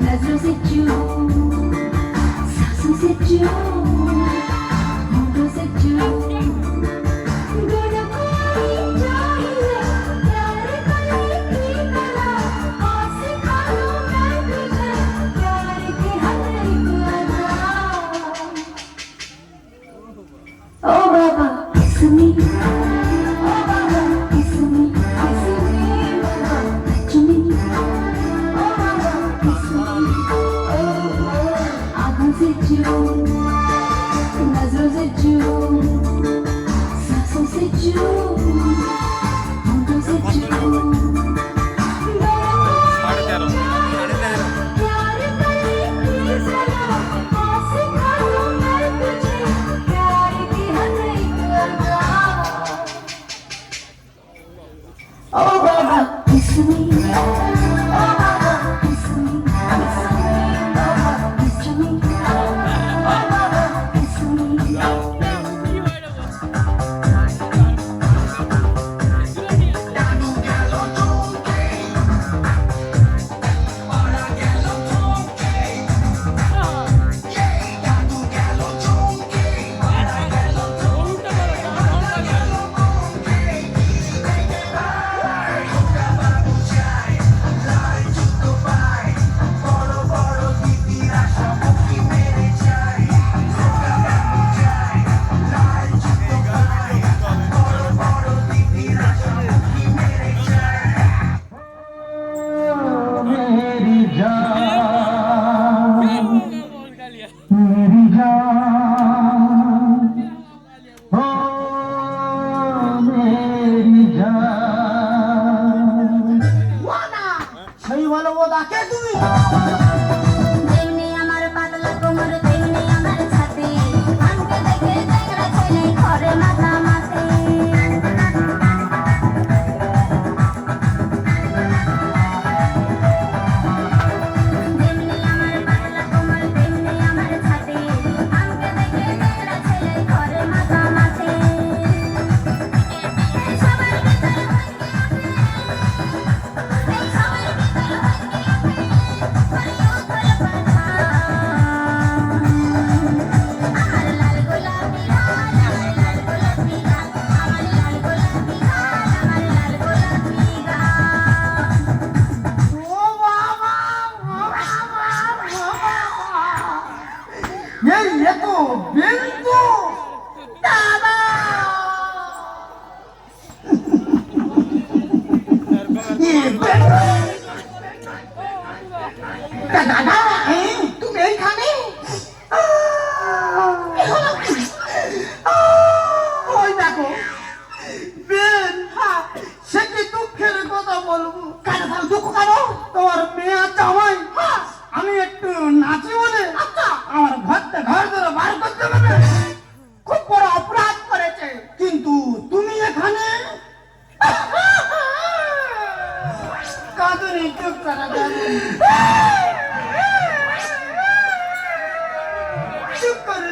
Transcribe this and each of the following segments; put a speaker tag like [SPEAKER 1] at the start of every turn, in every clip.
[SPEAKER 1] नजरों से चूम, सांसों से चूम, होठों से चूम, दोनों कोई चाहिए प्यार करने की कला, हाथ सिखा दूं मैं तुझे प्यार की हर एक अदा। ओ बाबा kiss me, ओ बाबा kiss me, kiss me, बाबा touch me, ओ बाबा kiss me, आँखों से चूम, नजरों से चूम, सांसों से चूम, होठों से चूम, प्यार करने की सलाह, हाथ सिखा दूं मैं तुझे प्यार की हर एक अदा। ओ बाबा kiss me, ओ बाबा kiss me, kiss me, बाबा kiss me, ओ बाबा kiss me।
[SPEAKER 2] मेरी जान, मेरी जान, ओ मेरी जान। সেই ভালো ও ডাকে তুমি
[SPEAKER 1] তেমনি আমার পাতলা কোমর, তেমনি আমার ছাতি, আমাকে দেখে দেখরা ছেলে ঘরে মাথা মাথে। তেমনি আমার পাতলা কোমর, তেমনি আমার ছাতি, আমাকে দেখে দেখরা ছেলে ঘরে মাথা মাথে। এই সবার ভিতরে ভাগ্যে আছে, এই সবার ভিতরে ভাগ্যে আছে, আমার লাল গোলাপি গাল, আমার লাল গোলাপি গাল, আমার লাল গোলাপি গাল, আমার লাল গোলাপি গাল।
[SPEAKER 2] ও বাবা, ও বাবা, ও বাবা। এই এত বিন্দু দাদা দাদা তুমি এইখানে ওই দেখো বেন সে কি দুঃখের কথা বলবো কেন তাহলে দুঃখ কেন তোমার মেয়ে জামাই আমি একটু নাচি বলে আমার ঘর ধরে বার করতে পারবে খুব বড় অপরাধ করেছে কিন্তু তুমি এখানে কাঁদুনি চুপ করা যাবে চুপ করে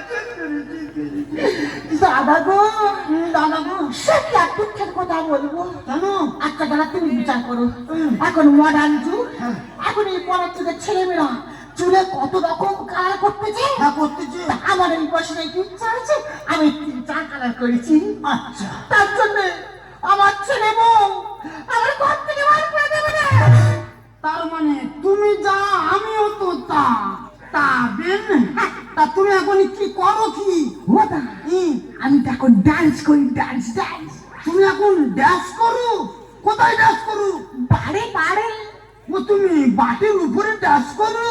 [SPEAKER 2] দাদা গো সে কি আর দুঃখের কথা বলবো কেন আচ্ছা দাদা তুমি বিচার করো এখন মডার্ন যুগ এখন এই পড়ার ছেলেমেয়েরা চুলে কত রকম কালার করতেছে আমার এই বয়সে একটু ইচ্ছা আছে আমি 3-4 কালার করেছি আচ্ছা তার জন্য আমার ছেলে বউ আমার ঘর থেকে বার করে দেবে না তার মানে তুমি যা আমিও তো তা তা বেন তা তুমি এখন কি করো কি ওটা আমি তো এখন ডান্স করি ডান্স তুমি এখন ডান্স করো কোথায় ডান্স করো বাড়ে ও তুমি বাটির উপরে ডান্স করো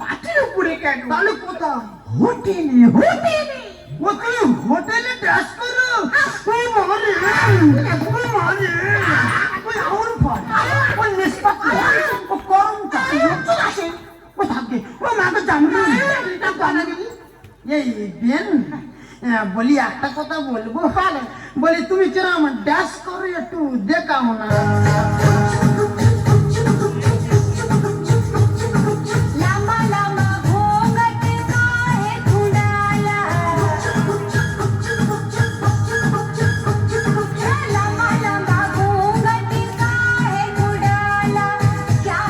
[SPEAKER 2] বাটির উপরে কেন তাহলে কোথায় হোটেলে ও তুমি হোটেলে ডান্স করো ওই মারে ওই আমার ফল ওই নিষ্পাত ও করমটা চলে আসে ও থাকে ও মাকে জানবি এই বেন বলি একটা কথা বলবো বলি তুমি কিরম ডান্স করো একটু দেখাও না
[SPEAKER 1] लंबा लंबा घूंघट काहे खुंडाला, लंबा लंबा घूंघट काहे खुंडाला, क्या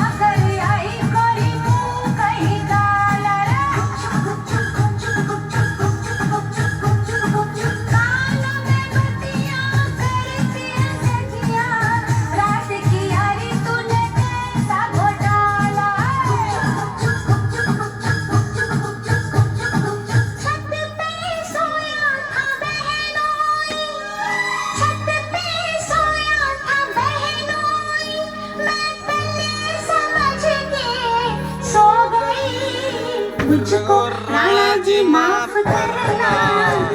[SPEAKER 1] राणा जी माफ करना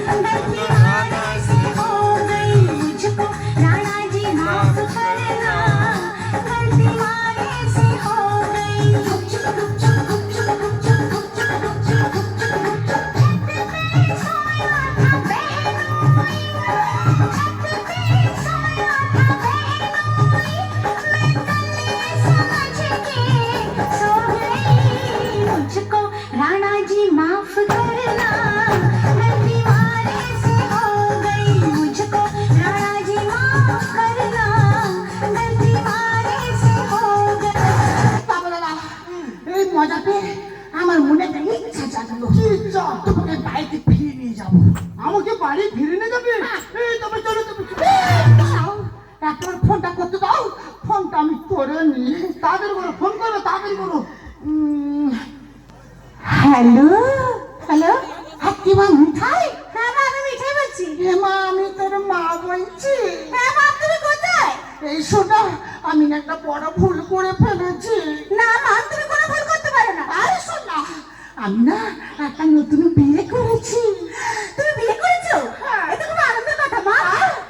[SPEAKER 1] गलती हमारे से हो गई मुझको राणा जी माफ करना गलती हमारे से हो गई मुझको राणा जी माफ करना गलती हमारे से हो गई मुझको राणा जी माफ करना गलती हमारे से हो गई
[SPEAKER 2] বাবা দাদা, এই মজা পেয়ে আমার মনে একটা ইচ্ছা জাগলো। কি ইচ্ছা? তোমাকে বাড়িতে ফিরিয়ে নিয়ে যাবো। আমাকে বাড়ি ফিরিয়ে নিয়ে যাবে? এই তবে চলো তুমি। একবার ফোনটা করতে দাও। ফোনটা আমি করে নি। তাদের করো, ফোন করো, তাদের করো। হ্যালো হ্যালো, হাতি মা মিঠাই?
[SPEAKER 1] হ্যাঁ মা আমি মিঠাই বলছি
[SPEAKER 2] হে মা, আমি তোর মা বলছি।
[SPEAKER 1] হ্যাঁ মা তুমি কোথায়
[SPEAKER 2] এই শোনা, আমি না একটা বড় ভুল করে ফেলেছি।
[SPEAKER 1] না মা তুমি কোনো ভুল করতে পারো না
[SPEAKER 2] আরে শোনা, আমি না একটা নতুন বিয়ে করেছি।
[SPEAKER 1] তুমি বিয়ে করেছো এটা খুব আনন্দের কথা মা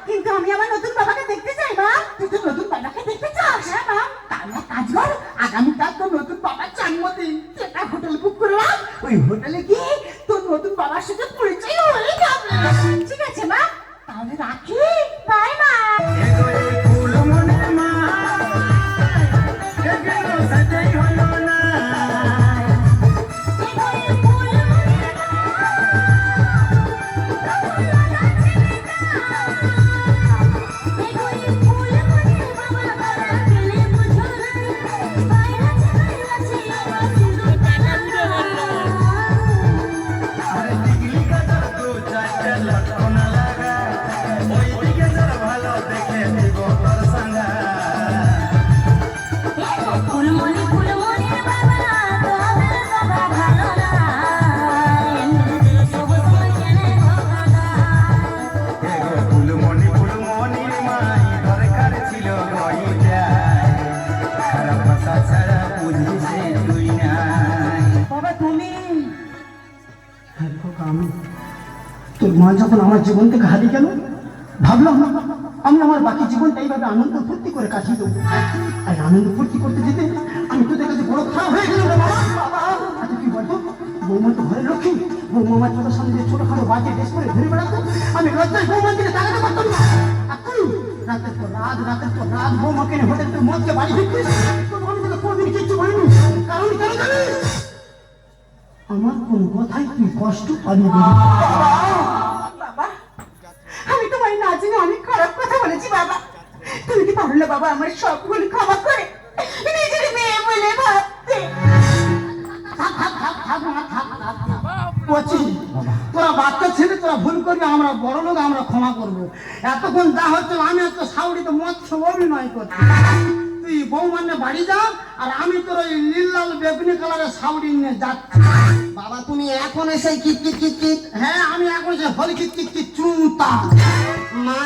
[SPEAKER 1] কিন্তু আমি আমার নতুন বাবাকে দেখতে চাই মা
[SPEAKER 2] তুই তো নতুন বাবাকে দেখতে চাস?
[SPEAKER 1] হ্যাঁ মা
[SPEAKER 2] তাহলে এক কাজ কর, আগামীকাল তোর নতুন বাবার জন্মদিন, তুই একটা হোটেল বুক করে রাখ। ওই হোটেলে গিয়ে তোর নতুন বাবার সাথে পরিচয় হয়ে যাবে।
[SPEAKER 1] ঠিক আছে মা
[SPEAKER 2] তাহলে রাখি।
[SPEAKER 1] বাই মা ফুলমণি ফুলমণি বাবা তোমাদের বাবা ভালো না এমনিতে সব সময় কেন ধোকা দেয়
[SPEAKER 3] ফুলমণি ফুলমণি মাই দরকার ছিল হয়ে যায় খারাপ ভাষা ছাড়া বুঝিছে তুই নাই।
[SPEAKER 2] বাবা তুমি? হ্যাঁ খোকা, আমি। তোর মা যখন আমার জীবন থেকে হারিয়ে গেল, ভাবলাম আমি আমার বাকি জীবনটা এইভাবে আনন্দ ফুর্তি করে কাটিয়ে দেবো। আর আনন্দ ফুর্তি করতে যেতে আমি তোদের কাছে বড় খারাপ হয়ে গেল রে বাবা। আচ্ছা কি বলতো, বৌমা তো ঘরের লক্ষ্মী। বৌমা আমার ছোটোর সামনে ছোটখাটো বাজে ড্রেস করে ঘুরে বেড়াতো, আমি লজ্জায় বৌমার দিকে তাকাতে পারতাম না। আর তুই রাতের পর রাত বৌমাকে নিয়ে হোটেল থেকে মদকে বাড়ি ফিরতিস। তোর আমি তোকে কোনোদিন কিচ্ছু বলিনি, কারণ কেন জানিস? আমার কোন কথাই তুই কষ্ট পাবি না।
[SPEAKER 1] বাবা আমি তোমার না জেনে অনেক খারাপ কথা বলেছি বাবা তুমি কি পারলে বাবা আমার সবগুলো ক্ষমা করে নিজের মেয়ে বলে ভাবতে
[SPEAKER 2] বলছি, তোরা বাচ্চা ছেলে, তোরা ভুল করবি, আমরা বড় লোক, আমরা ক্ষমা করবো। এতক্ষণ যা হচ্ছে, আমি একটা সাউরিতে মৎস্য অভিনয় করছি। তুই বৌমান্নে বাড়ি যা, আর আমি তোর ওই নীল লাল বেগুনি কালারের সাউরি নিয়ে যাচ্ছি।
[SPEAKER 4] বাবা তুমি এখন এসে কিট কিট কিট কিট।
[SPEAKER 2] হ্যাঁ, আমি এখন যে হল কি চুমতা।
[SPEAKER 4] মা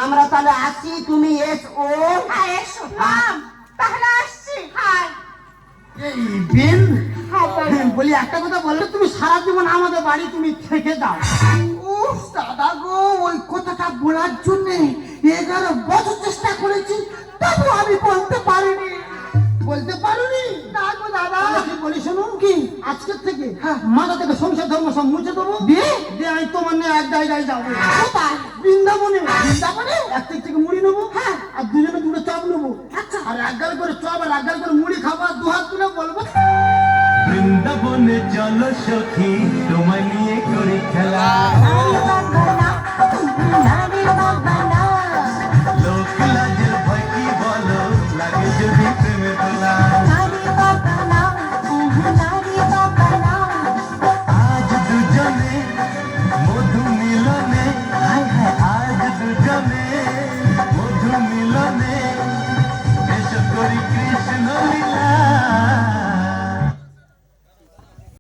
[SPEAKER 4] আমরা তাহলে আসি, তুমি এসো।
[SPEAKER 1] হ্যাঁ এসো মাম তাহলে আসছি হাই
[SPEAKER 2] এই বিন, বলি একটা কথা বললে, তুমি সারা জীবন আমাদের বাড়ি তুমি থেকে যাও। উফ দাদা গো, ওই কথাটা বলার জন্য 11 বছর চেষ্টা করেছি, তবু আমি বলতে পারিনি। বলতে পারিনি? না গো দাদা। কি বলি শোনো, কি আজকের থেকে মাথা থেকে সংসার ধর্ম সব মুছে দেবো, দিয়ে আমি তোমার নিয়ে এক জায়গায় যাবো। বৃন্দাবনে। বৃন্দাবনে এক থেকে মুড়ি নেবো, হ্যাঁ, আর দুজনে দুটো চপ নেবো। আচ্ছা, আর এক গাল করে চপ আর এক গাল করে মুড়ি খাবো, আর 2 হাত তুলে বলবো,
[SPEAKER 3] বৃন্দাবনে চলো সখী, তোমায় নিয়ে করে খেলা।